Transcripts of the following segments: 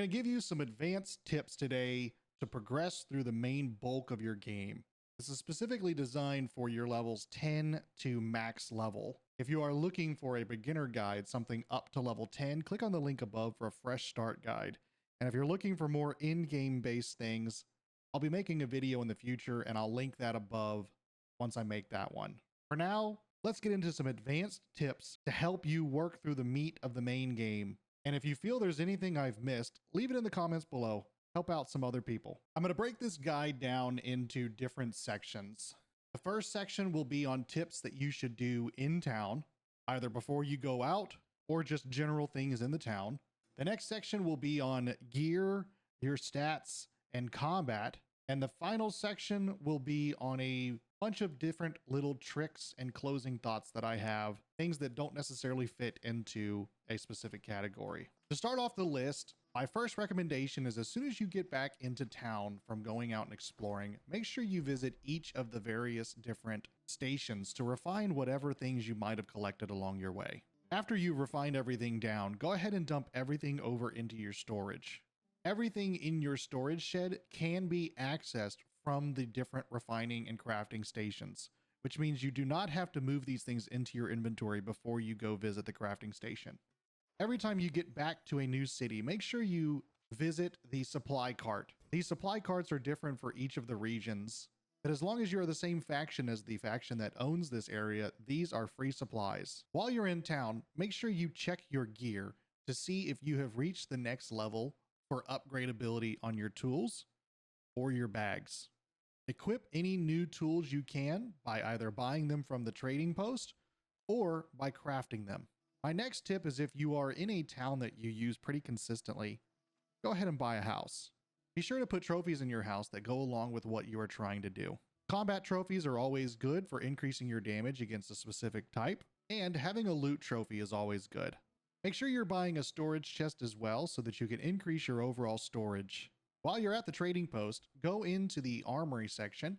I'm going to give you some advanced tips today to progress through the main bulk of your game. This is specifically designed for your levels 10 to max level. If you are looking for a beginner guide, something up to level 10, click on the link above for a fresh start guide. And if you're looking for more in-game based things, I'll be making a video in the future and I'll link that above once I make that one. For now, let's get into some advanced tips to help you work through the meat of the main game. And if you feel there's anything I've missed, leave it in the comments below. Help out some other people. I'm going to break this guide down into different sections. The first section will be on tips that you should do in town, either before you go out or just general things in the town. The next section will be on gear, your stats, and combat. And the final section will be on a bunch of different little tricks and closing thoughts that I have, things that don't necessarily fit into a specific category. To start off the list, my first recommendation is as soon as you get back into town from going out and exploring, make sure you visit each of the various different stations to refine whatever things you might have collected along your way. After you've refined everything down, go ahead and dump everything over into your storage. Everything in your storage shed can be accessed from the different refining and crafting stations, which means you do not have to move these things into your inventory before you go visit the crafting station. Every time you get back to a new city, make sure you visit the supply cart. These supply carts are different for each of the regions, but as long as you're the same faction as the faction that owns this area, these are free supplies. While you're in town, make sure you check your gear to see if you have reached the next level for upgradability on your tools or your bags. Equip any new tools you can by either buying them from the trading post or by crafting them. My next tip is if you are in a town that you use pretty consistently, go ahead and buy a house. Be sure to put trophies in your house that go along with what you are trying to do. Combat trophies are always good for increasing your damage against a specific type, and having a loot trophy is always good. Make sure you're buying a storage chest as well so that you can increase your overall storage. While you're at the trading post, go into the armory section,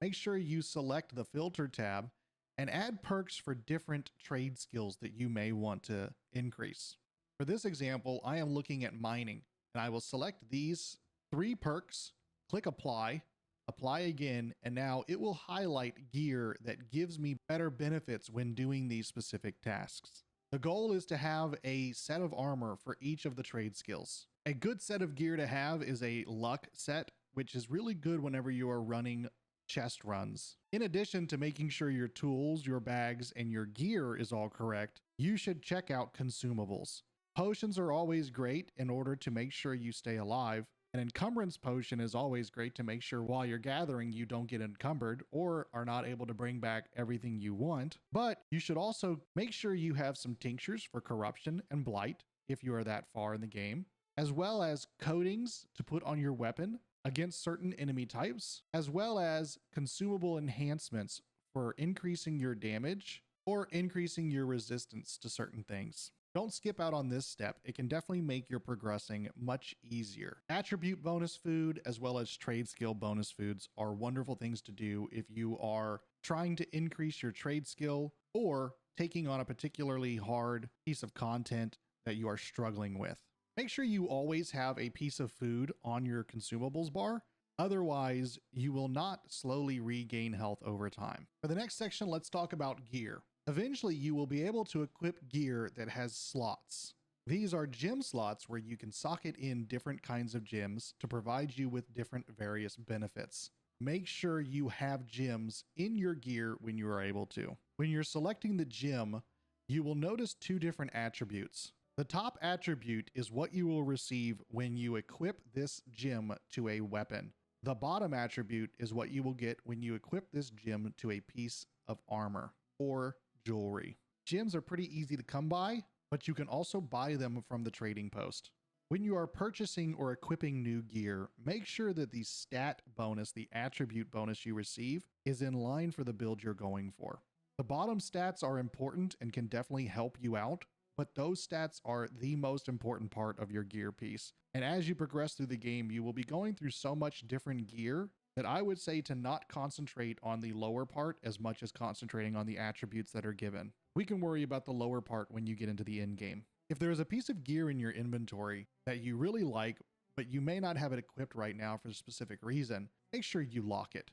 make sure you select the filter tab, and add perks for different trade skills that you may want to increase. For this example, I am looking at mining, and I will select these 3 perks, click apply, apply again, and now it will highlight gear that gives me better benefits when doing these specific tasks. The goal is to have a set of armor for each of the trade skills. A good set of gear to have is a luck set, which is really good whenever you are running chest runs. In addition to making sure your tools, your bags, and your gear is all correct, you should check out consumables. Potions are always great in order to make sure you stay alive. An encumbrance potion is always great to make sure while you're gathering you don't get encumbered or are not able to bring back everything you want. But you should also make sure you have some tinctures for corruption and blight if you are that far in the game, as well as coatings to put on your weapon against certain enemy types, as well as consumable enhancements for increasing your damage or increasing your resistance to certain things. Don't skip out on this step. It can definitely make your progressing much easier. Attribute bonus food as well as trade skill bonus foods are wonderful things to do if you are trying to increase your trade skill or taking on a particularly hard piece of content that you are struggling with. Make sure you always have a piece of food on your consumables bar. Otherwise, you will not slowly regain health over time. For the next section, let's talk about gear. Eventually, you will be able to equip gear that has slots. These are gem slots where you can socket in different kinds of gems to provide you with different various benefits. Make sure you have gems in your gear when you are able to. When you're selecting the gem, you will notice 2 different attributes. The top attribute is what you will receive when you equip this gem to a weapon. The bottom attribute is what you will get when you equip this gem to a piece of armor or jewelry. Gems are pretty easy to come by, but you can also buy them from the trading post. When you are purchasing or equipping new gear, make sure that the stat bonus, the attribute bonus you receive, is in line for the build you're going for. The bottom stats are important and can definitely help you out, but those stats are the most important part of your gear piece. And as you progress through the game, you will be going through so much different gear that I would say to not concentrate on the lower part as much as concentrating on the attributes that are given. We can worry about the lower part when you get into the end game. If there is a piece of gear in your inventory that you really like, but you may not have it equipped right now for a specific reason, make sure you lock it.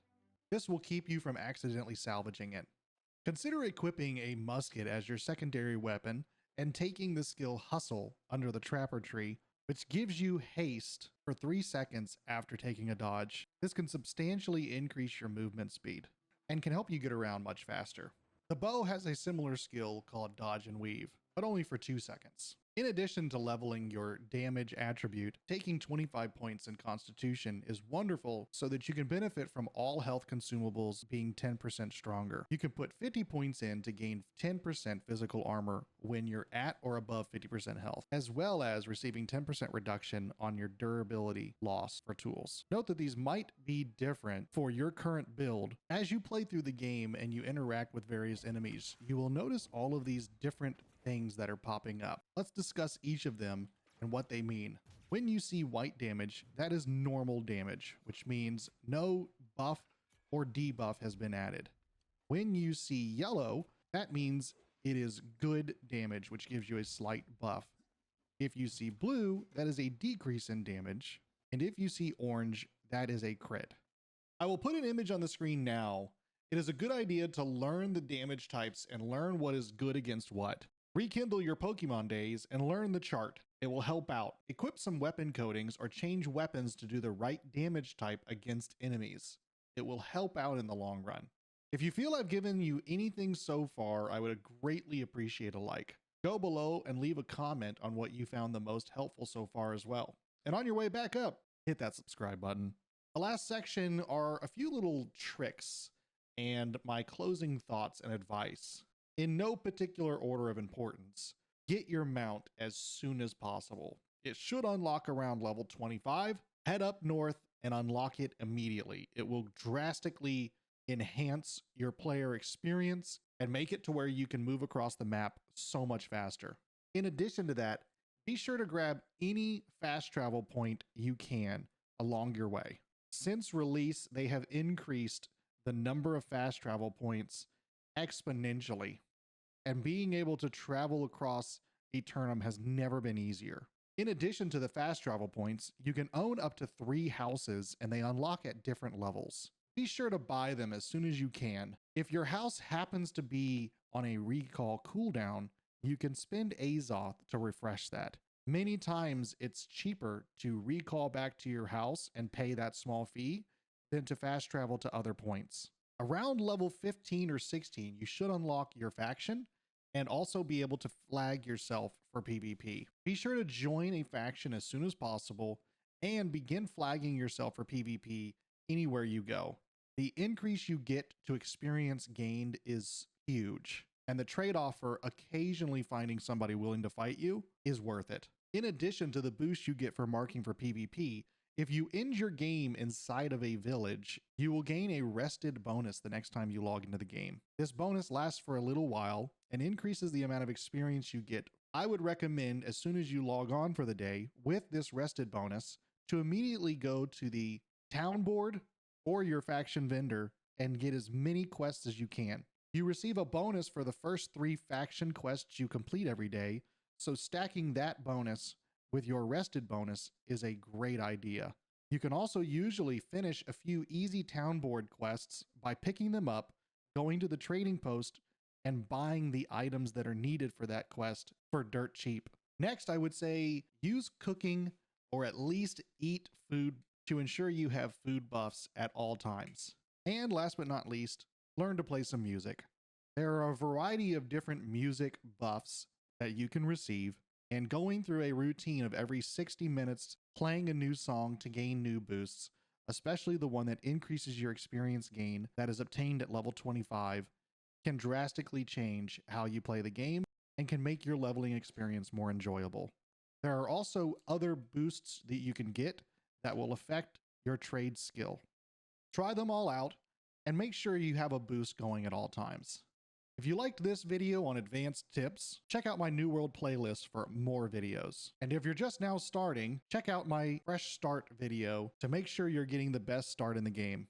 This will keep you from accidentally salvaging it. Consider equipping a musket as your secondary weapon and taking the skill Hustle under the Trapper tree, which gives you haste for 3 seconds after taking a dodge. This can substantially increase your movement speed and can help you get around much faster. The bow has a similar skill called Dodge and Weave, but only for 2 seconds. In addition to leveling your damage attribute, taking 25 points in Constitution is wonderful so that you can benefit from all health consumables being 10% stronger. You can put 50 points in to gain 10% physical armor when you're at or above 50% health, as well as receiving 10% reduction on your durability loss for tools. Note that these might be different for your current build. As you play through the game and you interact with various enemies, you will notice all of these different things that are popping up. Let's discuss each of them and what they mean. When you see white damage, that is normal damage, which means no buff or debuff has been added. When you see yellow, that means it is good damage, which gives you a slight buff. If you see blue, that is a decrease in damage. And if you see orange, that is a crit. I will put an image on the screen now. It is a good idea to learn the damage types and learn what is good against what. Rekindle your Pokemon days and learn the chart. It will help out. Equip some weapon coatings or change weapons to do the right damage type against enemies. It will help out in the long run. If you feel I've given you anything so far, I would greatly appreciate a like. Go below and leave a comment on what you found the most helpful so far as well. And on your way back up, hit that subscribe button. The last section are a few little tricks and my closing thoughts and advice. In no particular order of importance, get your mount as soon as possible. It should unlock around level 25. Head up north and unlock it immediately. It will drastically enhance your player experience and make it to where you can move across the map so much faster. In addition to that, be sure to grab any fast travel point you can along your way. Since release, they have increased the number of fast travel points exponentially, and being able to travel across Aeternum has never been easier. In addition to the fast travel points, you can own up to 3 houses and they unlock at different levels. Be sure to buy them as soon as you can. If your house happens to be on a recall cooldown, you can spend Azoth to refresh that. Many times it's cheaper to recall back to your house and pay that small fee than to fast travel to other points. Around level 15 or 16, you should unlock your faction and also be able to flag yourself for PvP. Be sure to join a faction as soon as possible and begin flagging yourself for PvP anywhere you go. The increase you get to experience gained is huge, and the trade-off for occasionally finding somebody willing to fight you is worth it. In addition to the boost you get for marking for PvP, if you end your game inside of a village, you will gain a rested bonus the next time you log into the game. This bonus lasts for a little while and increases the amount of experience you get. I would recommend as soon as you log on for the day with this rested bonus to immediately go to the town board or your faction vendor and get as many quests as you can. You receive a bonus for the first 3 faction quests you complete every day, so stacking that bonus with your rested bonus is a great idea. You can also usually finish a few easy town board quests by picking them up, going to the trading post, and buying the items that are needed for that quest for dirt cheap. Next, I would say use cooking or at least eat food to ensure you have food buffs at all times. And last but not least, learn to play some music. There are a variety of different music buffs that you can receive, and going through a routine of every 60 minutes playing a new song to gain new boosts, especially the one that increases your experience gain that is obtained at level 25, can drastically change how you play the game and can make your leveling experience more enjoyable. There are also other boosts that you can get that will affect your trade skill. Try them all out and make sure you have a boost going at all times. If you liked this video on advanced tips, check out my New World playlist for more videos. And if you're just now starting, check out my Fresh Start video to make sure you're getting the best start in the game.